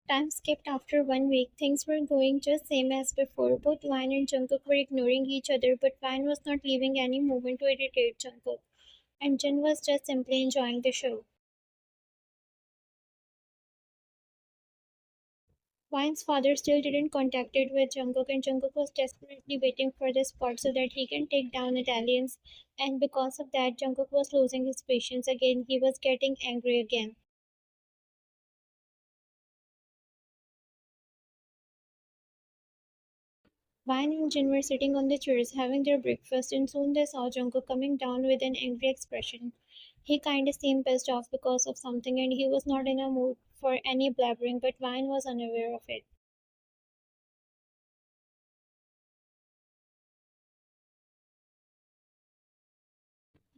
Time skipped after 1 week. Things were going just same as before. Both Vine and Jungkook were ignoring each other, but Vine was not leaving any moment to irritate Jungkook, and Jin was just simply enjoying the show. Vine's father still didn't contacted with Jungkook, and Jungkook was desperately waiting for the spot so that he can take down Italians. And because of that, Jungkook was losing his patience again. He was getting angry again. Vine and Jin were sitting on the chairs having their breakfast, and soon they saw Jungkook coming down with an angry expression. He kinda seemed pissed off because of something, and he was not in a mood for any blabbering, but Vine was unaware of it.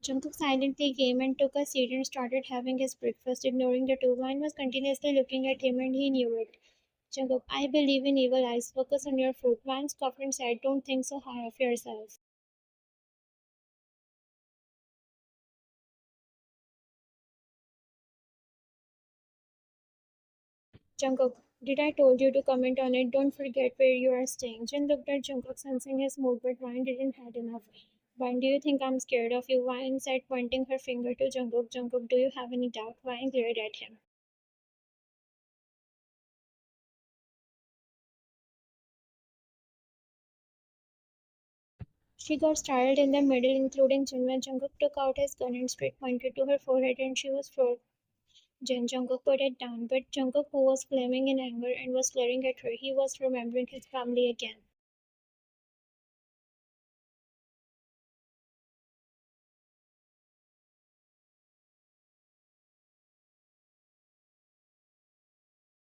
Jungkook silently came and took a seat and started having his breakfast, ignoring the two. Vine was continuously looking at him, and he knew it. Jungkook, I believe in evil eyes. Focus on your food. Vine scoffed and said, don't think so high of yourself. Jungkook, did I told you to comment on it? Don't forget where you are staying. Jin looked at Jungkook, sensing his mood, but Vine didn't had enough. Vine, do you think I'm scared of you? Vine said, pointing her finger to Jungkook. Jungkook, do you have any doubt? Vine glared at him. She got startled in the middle, including Jin, when Jungkook took out his gun and straight pointed to her forehead, and she was floored. Jin, Jungkook put it down, but Jungkook, who was flaming in anger and was glaring at her, he was remembering his family again.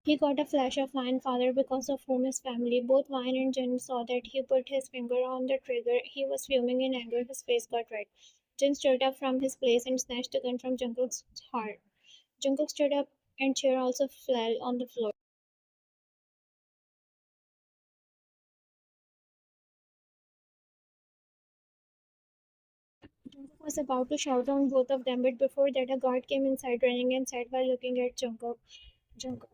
He got a flash of Vine father because of whom his family, both Vine and Jin, saw that he put his finger on the trigger. He was fuming in anger, his face got red. Jin stood up from his place and snatched the gun from Jungkook's heart. Jungkook stood up and chair also fell on the floor. Jungkook was about to shout on both of them, but before that a guard came inside running and said while looking at Jungkook. Jungkook,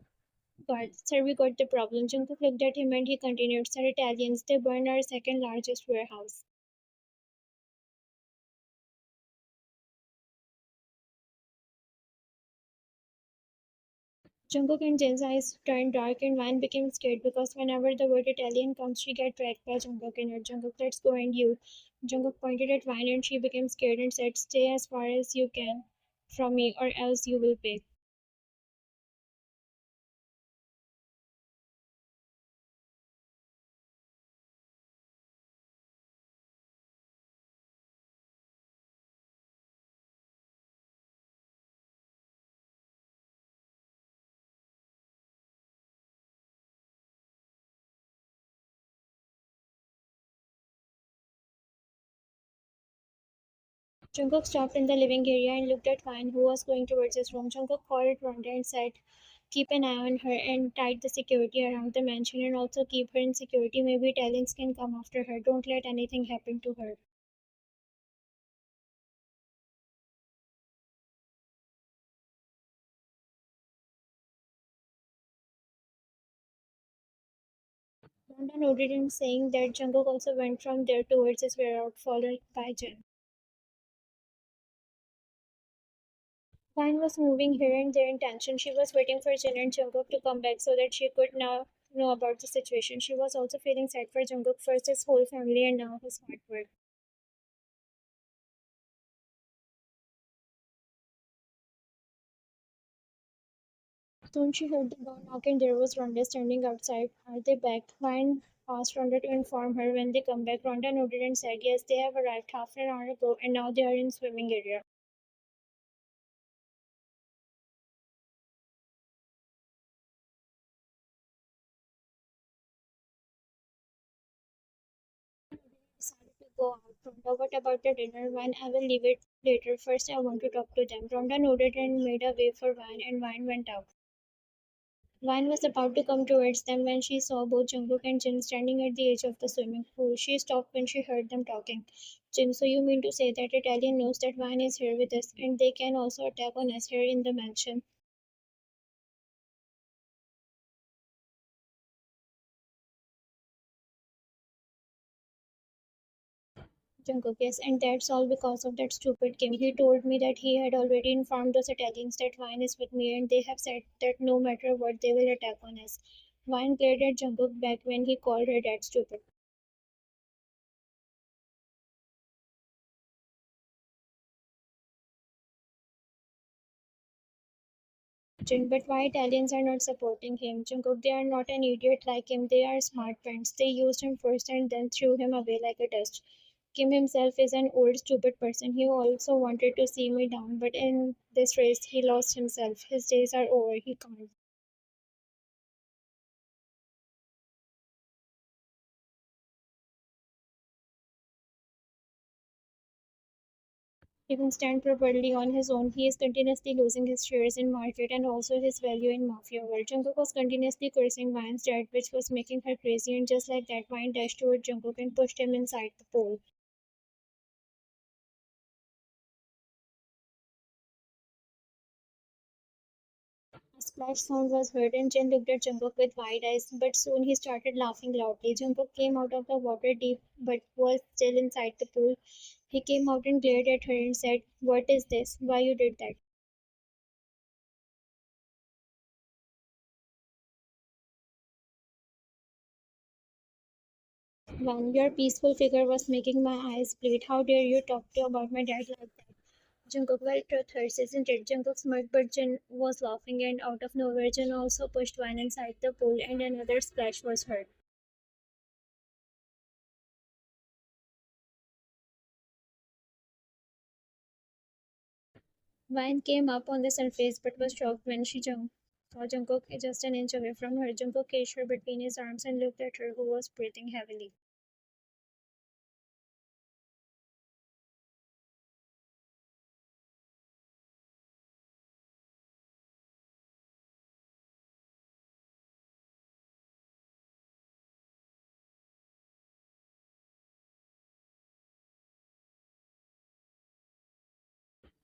guard, sir, we got the problem. Jungkook looked at him and he continued, sir, Italians, they burned our second largest warehouse. Jungkook and Jin's eyes turned dark and Van became scared because whenever the word Italian comes, she gets dragged by Jungkook in it. Jungkook, let's go and you. Jungkook pointed at Van and she became scared and said, stay as far as you can from me or else you will pay. Jungkook stopped in the living area and looked at Van, who was going towards his room. Jungkook called Rhonda and said, keep an eye on her and tight the security around the mansion and also keep her in security. Maybe Italians can come after her. Don't let anything happen to her. Rhonda nodded in saying that Jungkook also went from there towards his way out, followed by Jin. Vine was moving here and there in tension. She was waiting for Jin and Jungkook to come back so that she could now know about the situation. She was also feeling sad for Jungkook, first his whole family and now his hard work. Soon she heard the door knock and there was Rhonda standing outside. Are they back? Vine asked Rhonda to inform her when they come back. Rhonda nodded and said yes, they have arrived half an hour ago and now they are in swimming area. Decided to go out. Rhonda, what about the dinner? Vine, I will leave it later. First, I want to talk to them. Rhonda nodded and made a way for Vine, and Vine went out. Vine was about to come towards them when she saw both Jungkook and Jin standing at the edge of the swimming pool. She stopped when she heard them talking. Jin, so you mean to say that Italian knows that Vine is here with us, and they can also attack on us here in the mansion? Jungkook, yes, and that's all because of that stupid Kim. He told me that he had already informed those Italians that Vine is with me, and they have said that no matter what, they will attack on us. Vine glared at Jungkook back when he called her that stupid. But why Italians are not supporting him? Jungkook, they are not an idiot like him. They are smart friends. They used him first and then threw him away like a dust. Kim himself is an old stupid person. He also wanted to see me down, but in this race he lost himself. His days are over. He can't. He can stand properly on his own. He is continuously losing his shares in market and also his value in Mafia world. Jungkook was continuously cursing Vine's dad, which was making her crazy, and just like that, Vine dashed toward Jungkook and pushed him inside the pole. A splash sound was heard, and Jin looked at Jungkook with wide eyes, but soon he started laughing loudly. Jungkook came out of the water deep but was still inside the pool. He came out and glared at her and said, "What is this? Why you did that?" One, your peaceful figure was making my eyes bleed. How dare you talk to about my dad like that? Jungkook, well, truth hurts, isn't it? Jungkook smirked, but Jin was laughing, and out of nowhere, Jin also pushed Van inside the pool, and another splash was heard. Van came up on the surface, but was shocked when saw Jungkook just an inch away from her. Jungkook caged her between his arms and looked at her, who was breathing heavily.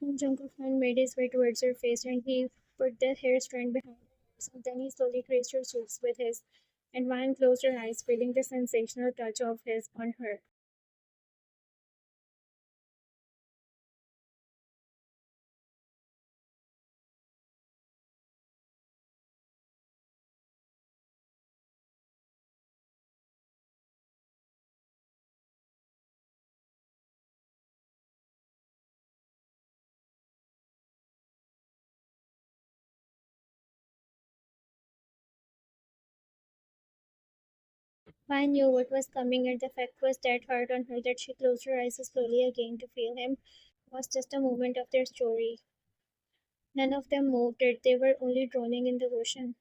Jungkook hand made his way towards her face, and he put the hair strand behind her ears, and then he slowly traced her cheeks with his, and Van closed her eyes, feeling the sensational touch of his on her. Van knew what was coming, and the fact was that hard on her that she closed her eyes slowly again to feel him was just a moment of their story. None of them moved it, they were only droning in the ocean.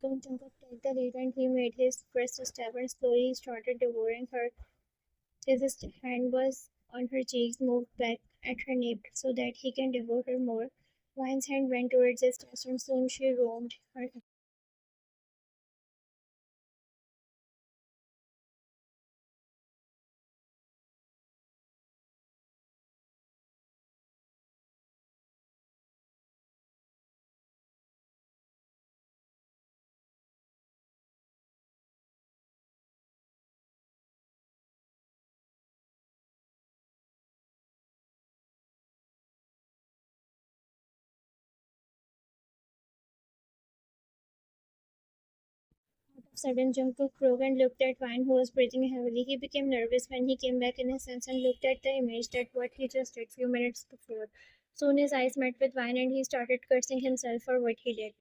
Then Jungkook took the lead and he made his first step and slowly started devouring her. His hand was on her cheeks, moved back at her nape so that he can devour her more. Vine's hand went towards his chest and soon she roamed her. Out of sudden, Jungkook broke and looked at Vine, who was breathing heavily. He became nervous when he came back in his sense and looked at the image that what he just did few minutes before. Soon his eyes met with Vine and he started cursing himself for what he did.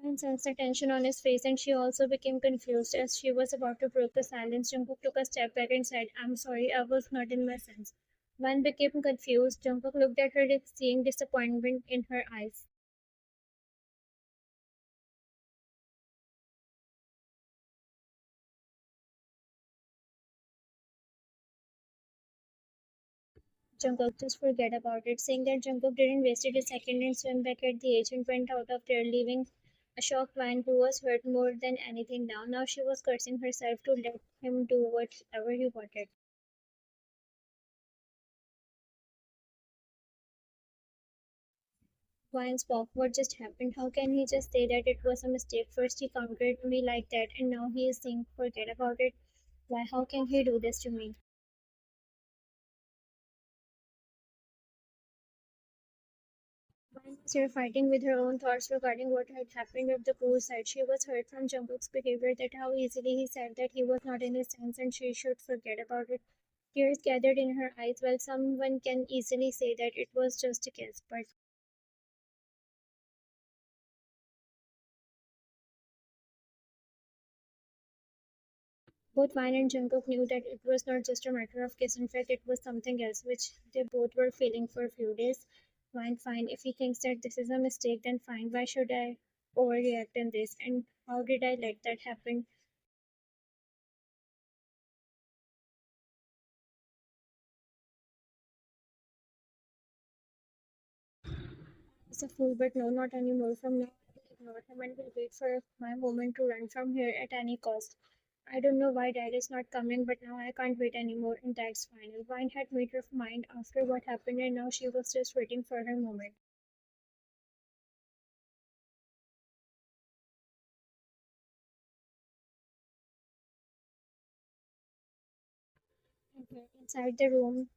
Vine sensed the tension on his face and she also became confused. As she was about to break the silence, Jungkook took a step back and said, "I'm sorry, I was not in my sense." Vine became confused. Jungkook looked at her, seeing disappointment in her eyes. Jungkook, just forget about it. Saying that, Jungkook didn't waste a second and swam back at the edge and went out of there, leaving A shocked Van who was hurt more than anything now. Now she was cursing herself to let him do whatever he wanted. Vine spoke. What just happened? How can he just say that it was a mistake? First he countered me like that, and now he is saying forget about it. Why? How can he do this to me? Vine was here fighting with her own thoughts regarding what had happened at the poolside. She was hurt from Jungkook's behavior, that how easily he said that he was not in his sense and she should forget about it. Tears gathered in her eyes. Well, someone can easily say that it was just a kiss, but both Vine and Jungkook knew that it was not just a matter of kiss. In fact, it was something else, which they both were feeling for a few days. Vine, fine. If he thinks that this is a mistake, then fine. Why should I overreact in this? And how did I let that happen? He's a fool, but no, not anymore. From now, I will ignore him and will wait for my moment to run from here at any cost. I don't know why dad is not coming, but now I can't wait anymore, and that's final. Vine had made her mind after what happened, and now she was just waiting for her moment. Okay. Inside the room,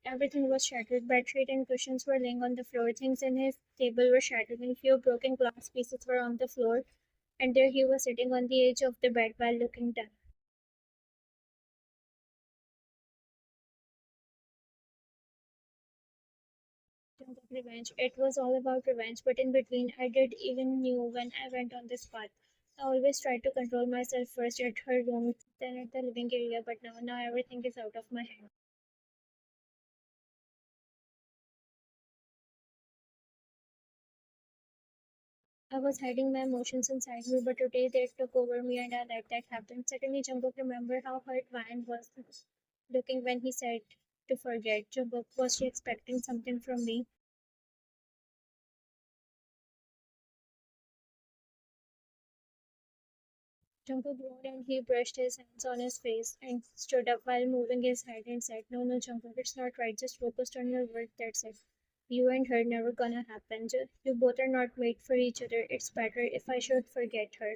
everything was shattered. Bedsheet and cushions were laying on the floor. Things in his table were shattered, and few broken glass pieces were on the floor. And there he was sitting on the edge of the bed while looking down. Chunk of revenge. It was all about revenge, but in between, I did even knew when I went on this path. I always tried to control myself first at her room, then at the living area, but now everything is out of my hand. I was hiding my emotions inside me, but today they took over me and I let that happen. Suddenly, Jungkook remembered how hurt Van was looking when he said to forget. Jungkook, was she expecting something from me? Jungkook groaned and he brushed his hands on his face and stood up while moving his head and said, no, no, Jungkook, it's not right. Just focus on your work, that's it. You and her never gonna happen. You both are not made for each other. It's better if I should forget her.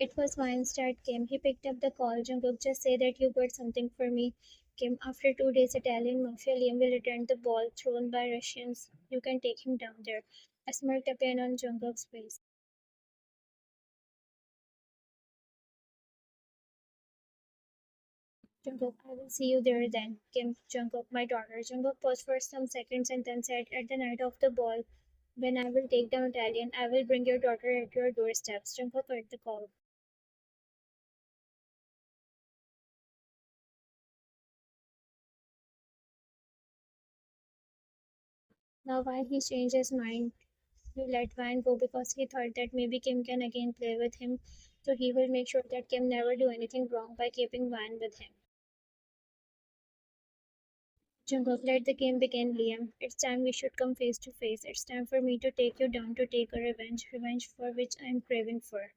It was Vine's dad came. He picked up the call. Jungkook, just say that you got something for me. Kim, after 2 days, Italian Mafia Liam will return the ball thrown by Russians. You can take him down there. A smirk appeared on Jungkook's face. Jungkook, I will see you there then. Kim, Jungkook, my daughter. Jungkook paused for some seconds and then said, at the night of the ball, when I will take down Italian, I will bring your daughter at your doorsteps. Jungkook heard the call. Now, why he changed his mind? He let Van go because he thought that maybe Kim can again play with him. So he will make sure that Kim never do anything wrong by keeping Van with him. Jungkook, let the game begin, Liam. It's time we should come face to face. It's time for me to take you down to take a revenge. Revenge for which I'm craving for.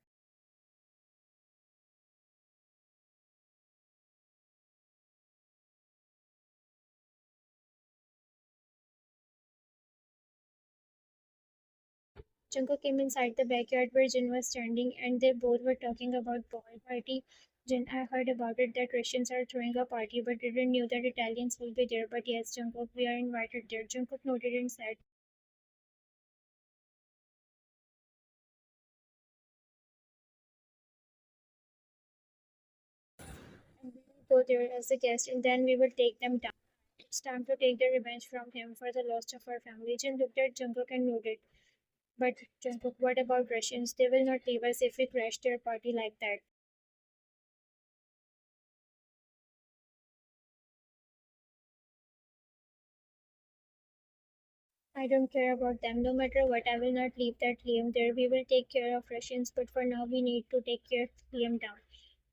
Jungkook came inside the backyard where Jin was standing and they both were talking about ball party. Jin, I heard about it that Russians are throwing a party but didn't know that Italians will be there. But yes, Jungkook, we are invited there. Jungkook nodded and said, and we will go there as a guest and then we will take them down. It's time to take the revenge from him for the loss of our family. Jin looked at Jungkook and nodded. But Jungkook, what about Russians? They will not leave us if we crash their party like that. I don't care about them. No matter what, I will not leave that Liam there. We will take care of Russians, but for now we need to take care of Liam down.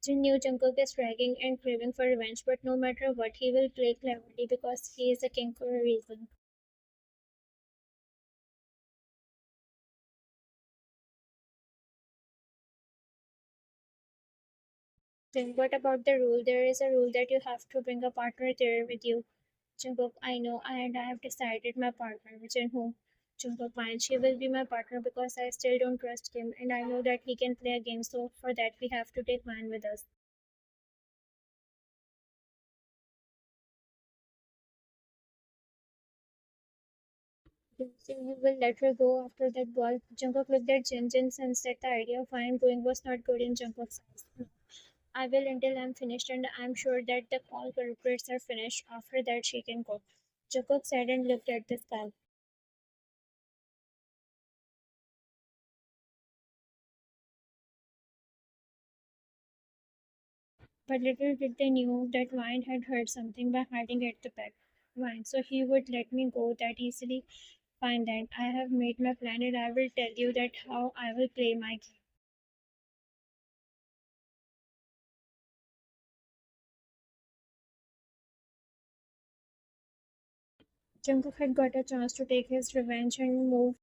Jin knew Jungkook is dragging and craving for revenge, but no matter what, he will play cleverly because he is a king for a reason. Then what about the rule? There is a rule that you have to bring a partner there with you. Jungkook, I know, and I have decided my partner, which in whom Jungkook finds she will be my partner because I still don't trust him, and I know that he can play a game. So for that, we have to take Van with us. So you will let her go after that ball. Jungkook looked at Jin. Jin sensed that the idea of Van going was not good in Jungkook's eyes. No, I will until I'm finished, and I'm sure that the all culprits are finished. After that, she can go. Jungkook said and looked at the sky. But little did they knew that Vine had heard something by hiding at the back. Vine, so he would let me go that easily. Fine then, I have made my plan and I will tell you that how I will play my game. Jungkook had got a chance to take his revenge and move.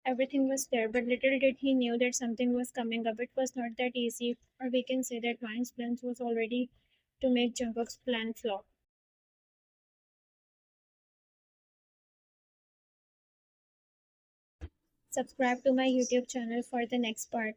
Everything was there, but little did he knew that something was coming up. It was not that easy, or we can say that Vine's plan was already to make Jungkook's plan flop. Subscribe to my YouTube channel for the next part.